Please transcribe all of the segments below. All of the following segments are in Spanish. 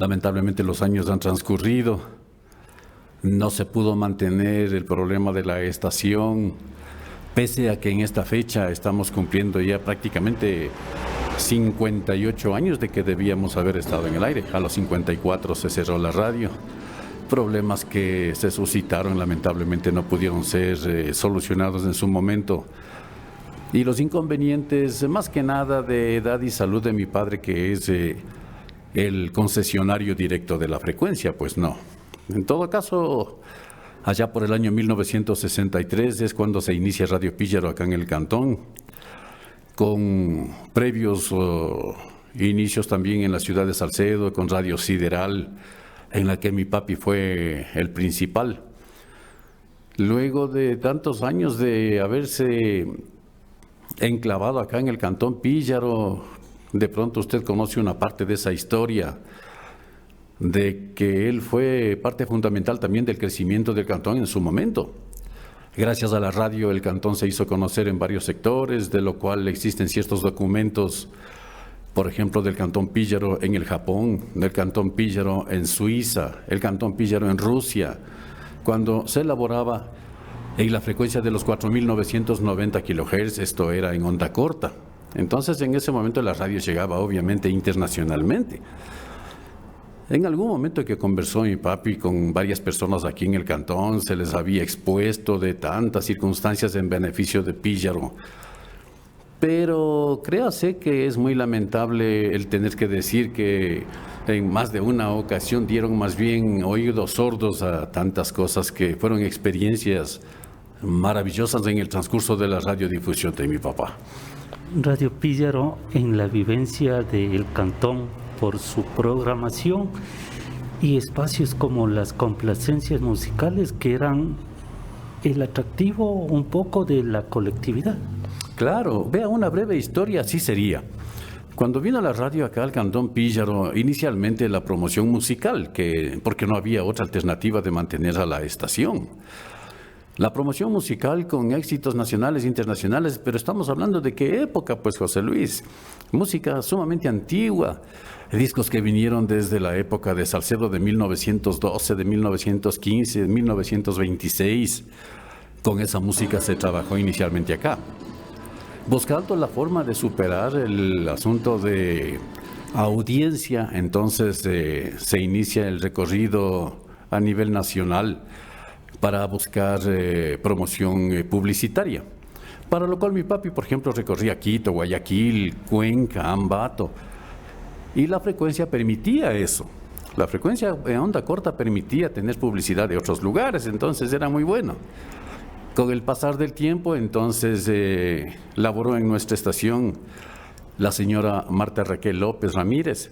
Lamentablemente los años han transcurrido, no se pudo mantener el problema de la estación, pese a que en esta fecha estamos cumpliendo ya prácticamente 58 años de que debíamos haber estado en el aire. A los 54 se cerró la radio. Problemas que se suscitaron lamentablemente no pudieron ser solucionados en su momento. Y los inconvenientes, más que nada de edad y salud de mi padre, que es el concesionario directo de la frecuencia, pues no. En todo caso, allá por el año 1963 es cuando se inicia Radio Píllaro acá en el cantón, con previos inicios también en la ciudad de Salcedo, con Radio Sideral, en la que mi papi fue el principal. Luego de tantos años de haberse enclavado acá en el cantón Píllaro, de pronto usted conoce una parte de esa historia, de que él fue parte fundamental también del crecimiento del cantón en su momento. Gracias a la radio el cantón se hizo conocer en varios sectores, de lo cual existen ciertos documentos, por ejemplo, del cantón Píllaro en el Japón, del cantón Píllaro en Suiza, el cantón Píllaro en Rusia, cuando se elaboraba en la frecuencia de los 4.990 kHz, esto era en onda corta. Entonces, en ese momento la radio llegaba obviamente internacionalmente. En algún momento que conversó mi papi con varias personas aquí en el cantón, se les había expuesto de tantas circunstancias en beneficio de Píllaro. Pero créase que es muy lamentable el tener que decir que en más de una ocasión dieron más bien oídos sordos a tantas cosas que fueron experiencias maravillosas en el transcurso de la radiodifusión de mi papá. Radio Píllaro en la vivencia del cantón por su programación y espacios como las complacencias musicales que eran el atractivo un poco de la colectividad. Claro, vea, una breve historia, así sería. Cuando vino la radio acá al cantón Píllaro, inicialmente la promoción musical, porque no había otra alternativa de mantener a la estación. La promoción musical con éxitos nacionales e internacionales, pero estamos hablando de qué época, pues, José Luis. Música sumamente antigua, discos que vinieron desde la época de Salcedo de 1912, de 1915, de 1926. Con esa música se trabajó inicialmente acá, buscando la forma de superar el asunto de audiencia. Entonces se inicia el recorrido a nivel nacional para buscar promoción publicitaria, para lo cual mi papi, por ejemplo, recorría Quito, Guayaquil, Cuenca, Ambato, y la frecuencia permitía eso. La frecuencia en onda corta permitía tener publicidad de otros lugares, entonces era muy bueno. Con el pasar del tiempo, entonces, laboró en nuestra estación la señora Marta Raquel López Ramírez.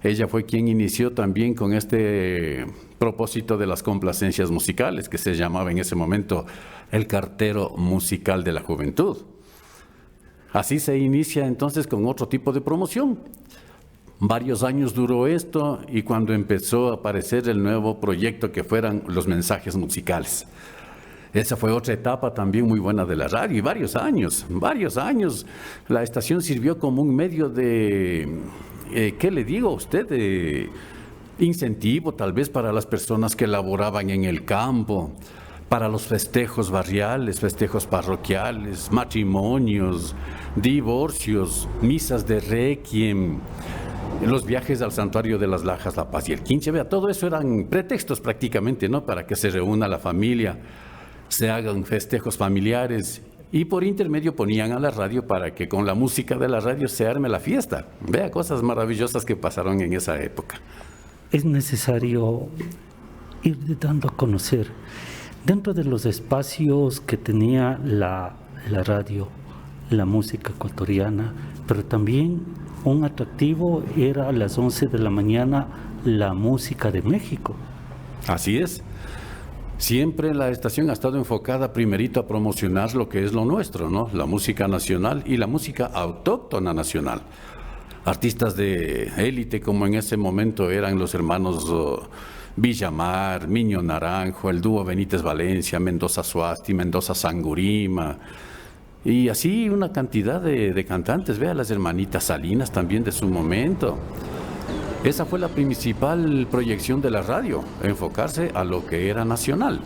Ella fue quien inició también con este propósito de las complacencias musicales, que se llamaba en ese momento el cartero musical de la juventud. Así se inicia entonces con otro tipo de promoción. Varios años duró esto y cuando empezó a aparecer el nuevo proyecto que fueran los mensajes musicales. Esa fue otra etapa también muy buena de la radio, y varios años. La estación sirvió como un medio de, ¿qué le digo a usted? De incentivo tal vez para las personas que laboraban en el campo, para los festejos barriales, festejos parroquiales, matrimonios, divorcios, misas de requiem, los viajes al santuario de las Lajas, La Paz y el Quinche. Vea, todo eso eran pretextos prácticamente, ¿no? Para que se reúna la familia, se hagan festejos familiares, y por intermedio ponían a la radio para que con la música de la radio se arme la fiesta. Vea, cosas maravillosas que pasaron en esa época. Es necesario ir dando a conocer, dentro de los espacios que tenía la radio, la música ecuatoriana, pero también un atractivo era a las 11 de la mañana la música de México. Así es. Siempre la estación ha estado enfocada primerito a promocionar lo que es lo nuestro, ¿no? La música nacional y la música autóctona nacional. Artistas de élite como en ese momento eran los hermanos Villamar, Miño Naranjo, el dúo Benítez Valencia, Mendoza Suasti, Mendoza Sangurima, y así una cantidad de cantantes. Vea, las hermanitas Salinas también de su momento. Esa fue la principal proyección de la radio, enfocarse a lo que era nacional.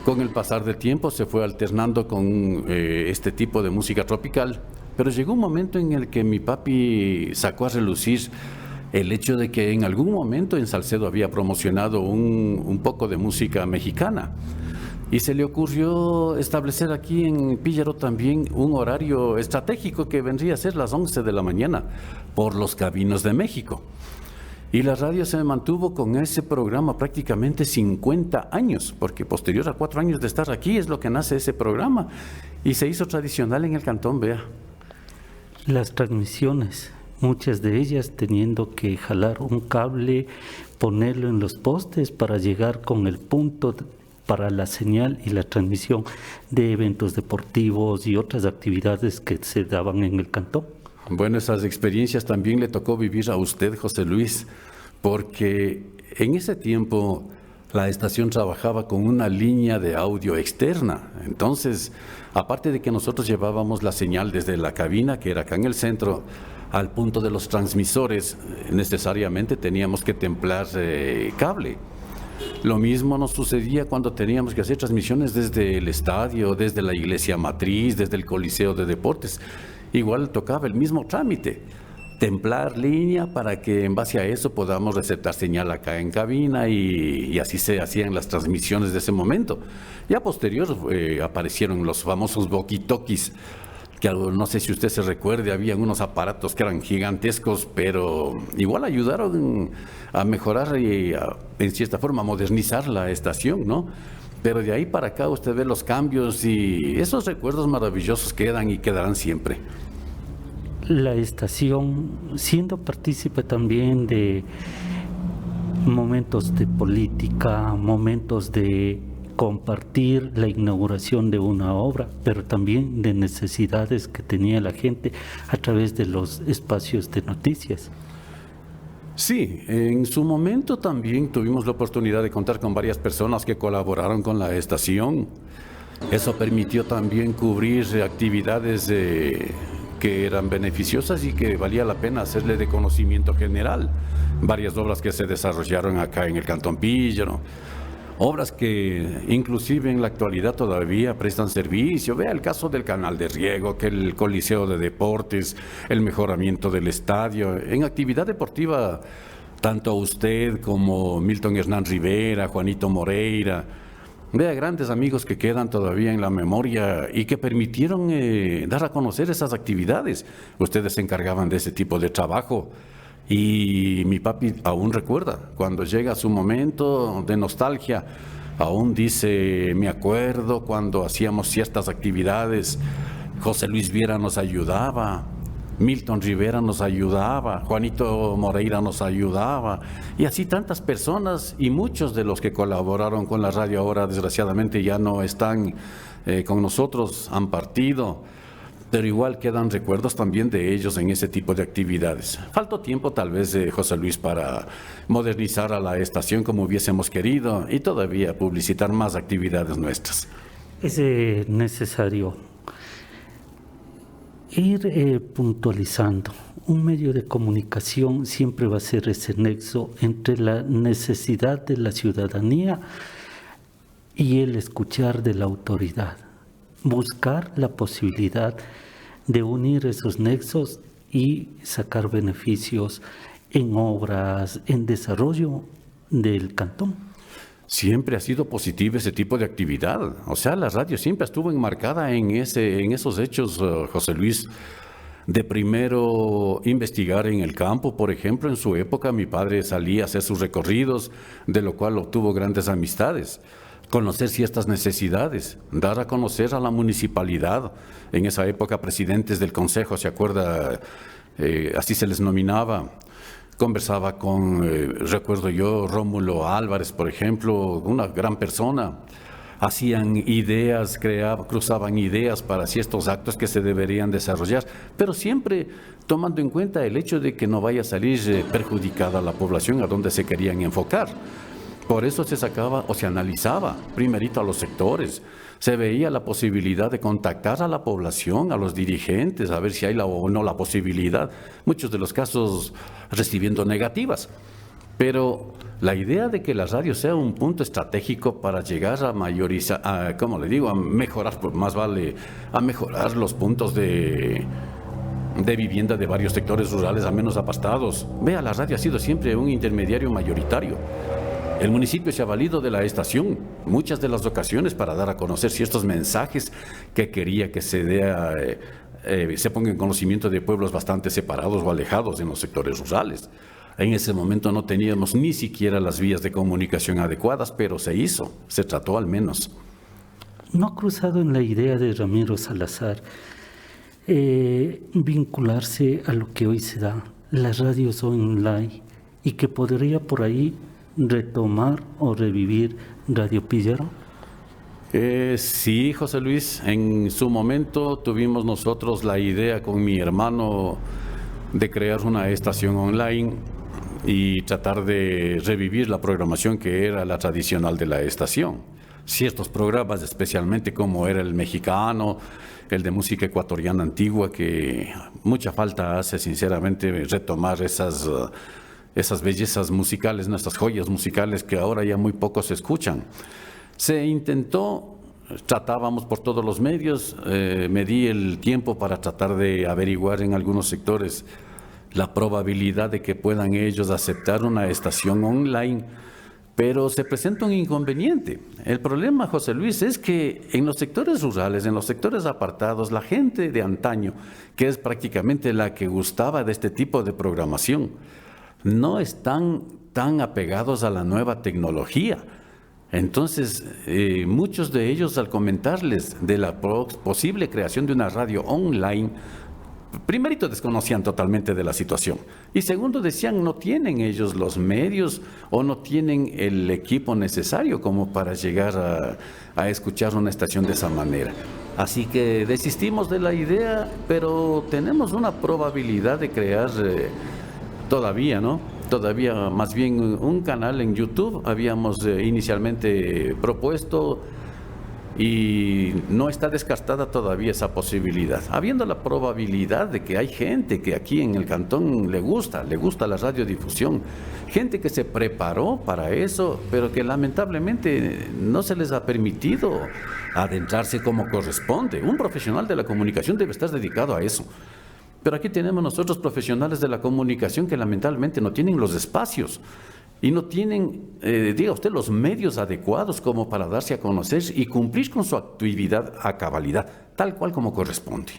Con el pasar del tiempo se fue alternando con este tipo de música tropical, pero llegó un momento en el que mi papi sacó a relucir el hecho de que en algún momento en Salcedo había promocionado un poco de música mexicana. Y se le ocurrió establecer aquí en Píllaro también un horario estratégico que vendría a ser las 11 de la mañana por los caminos de México. Y la radio se mantuvo con ese programa prácticamente 50 años, porque posterior a 4 años de estar aquí es lo que nace ese programa. Y se hizo tradicional en el Cantón Vea. Las transmisiones, muchas de ellas teniendo que jalar un cable, ponerlo en los postes para llegar con el punto para la señal y la transmisión de eventos deportivos y otras actividades que se daban en el cantón. Bueno, esas experiencias también le tocó vivir a usted, José Luis, porque en ese tiempo la estación trabajaba con una línea de audio externa. Entonces, aparte de que nosotros llevábamos la señal desde la cabina, que era acá en el centro, al punto de los transmisores, necesariamente teníamos que templar cable. Lo mismo nos sucedía cuando teníamos que hacer transmisiones desde el estadio, desde la iglesia matriz, desde el Coliseo de Deportes. Igual tocaba el mismo trámite, templar línea para que en base a eso podamos receptar señal acá en cabina y así se hacían las transmisiones de ese momento. Ya posterior aparecieron los famosos walkie-talkies, que no sé si usted se recuerde, habían unos aparatos que eran gigantescos, pero igual ayudaron a mejorar y en cierta forma modernizar la estación, ¿no? Pero de ahí para acá usted ve los cambios y esos recuerdos maravillosos quedan y quedarán siempre. La estación, siendo partícipe también de momentos de política, momentos de compartir la inauguración de una obra, pero también de necesidades que tenía la gente a través de los espacios de noticias. Sí, en su momento también tuvimos la oportunidad de contar con varias personas que colaboraron con la estación. Eso permitió también cubrir actividades que eran beneficiosas y que valía la pena hacerle de conocimiento general. Varias obras que se desarrollaron acá en el Cantón Píllaro, obras que inclusive en la actualidad todavía prestan servicio. Vea el caso del canal de riego, que el Coliseo de Deportes, el mejoramiento del estadio. En actividad deportiva, tanto usted como Milton Hernán Rivera, Juanito Moreira, vea grandes amigos que quedan todavía en la memoria y que permitieron dar a conocer esas actividades. Ustedes se encargaban de ese tipo de trabajo. Y mi papi aún recuerda, cuando llega su momento de nostalgia, aún dice, me acuerdo cuando hacíamos ciertas actividades, José Luis Viera nos ayudaba, Milton Rivera nos ayudaba, Juanito Moreira nos ayudaba, y así tantas personas, y muchos de los que colaboraron con la radio ahora desgraciadamente ya no están con nosotros, han partido. Pero igual quedan recuerdos también de ellos en ese tipo de actividades. Faltó tiempo tal vez, José Luis, para modernizar a la estación como hubiésemos querido y todavía publicitar más actividades nuestras. Es necesario ir puntualizando. Un medio de comunicación siempre va a ser ese nexo entre la necesidad de la ciudadanía y el escuchar de la autoridad. Buscar la posibilidad de unir esos nexos y sacar beneficios en obras, en desarrollo del cantón. Siempre ha sido positivo ese tipo de actividad. O sea, la radio siempre estuvo enmarcada en esos hechos, José Luis, de primero investigar en el campo. Por ejemplo, en su época mi padre salía a hacer sus recorridos, de lo cual obtuvo grandes amistades. Conocer ciertas necesidades, dar a conocer a la municipalidad, en esa época presidentes del consejo, ¿se acuerda? Así se les nominaba. Conversaba con, recuerdo yo, Rómulo Álvarez, por ejemplo, una gran persona. Hacían ideas, cruzaban ideas para ciertos actos que se deberían desarrollar, pero siempre tomando en cuenta el hecho de que no vaya a salir perjudicada la población a donde se querían enfocar. Por eso se sacaba o se analizaba primerito a los sectores. Se veía la posibilidad de contactar a la población, a los dirigentes, a ver si hay o no la posibilidad. Muchos de los casos recibiendo negativas. Pero la idea de que la radio sea un punto estratégico para llegar a mayorizar, ¿cómo le digo? A mejorar, pues más vale, a mejorar los puntos de vivienda de varios sectores rurales a menos apartados. Vea, la radio ha sido siempre un intermediario mayoritario. El municipio se ha valido de la estación muchas de las ocasiones para dar a conocer ciertos mensajes que quería que se ponga en conocimiento de pueblos bastante separados o alejados en los sectores rurales. En ese momento no teníamos ni siquiera las vías de comunicación adecuadas, pero se hizo, se trató al menos. ¿No ha cruzado en la idea de Ramiro Salazar vincularse a lo que hoy se da, las radios online, y que podría por ahí retomar o revivir Radio Píllaro? Sí, José Luis, en su momento tuvimos nosotros la idea con mi hermano de crear una estación online y tratar de revivir la programación que era la tradicional de la estación. Ciertos programas, especialmente como era el mexicano, el de música ecuatoriana antigua, que mucha falta hace sinceramente retomar esas bellezas musicales, nuestras joyas musicales que ahora ya muy pocos se escuchan. Se intentó, tratábamos por todos los medios, me di el tiempo para tratar de averiguar en algunos sectores la probabilidad de que puedan ellos aceptar una estación online, pero se presenta un inconveniente. El problema, José Luis, es que en los sectores rurales, en los sectores apartados, la gente de antaño, que es prácticamente la que gustaba de este tipo de programación, no están tan apegados a la nueva tecnología. Entonces, muchos de ellos, al comentarles de la posible creación de una radio online, primerito desconocían totalmente de la situación. Y segundo, decían, no tienen ellos los medios o no tienen el equipo necesario como para llegar a escuchar una estación de esa manera. Así que desistimos de la idea, pero tenemos una probabilidad de crear todavía, ¿no? Todavía más bien un canal en YouTube habíamos inicialmente propuesto y no está descartada todavía esa posibilidad. Habiendo la probabilidad de que hay gente que aquí en el cantón le gusta la radiodifusión, gente que se preparó para eso, pero que lamentablemente no se les ha permitido adentrarse como corresponde. Un profesional de la comunicación debe estar dedicado a eso. Pero aquí tenemos nosotros profesionales de la comunicación que lamentablemente no tienen los espacios y no tienen, diga usted, los medios adecuados como para darse a conocer y cumplir con su actividad a cabalidad, tal cual como corresponde.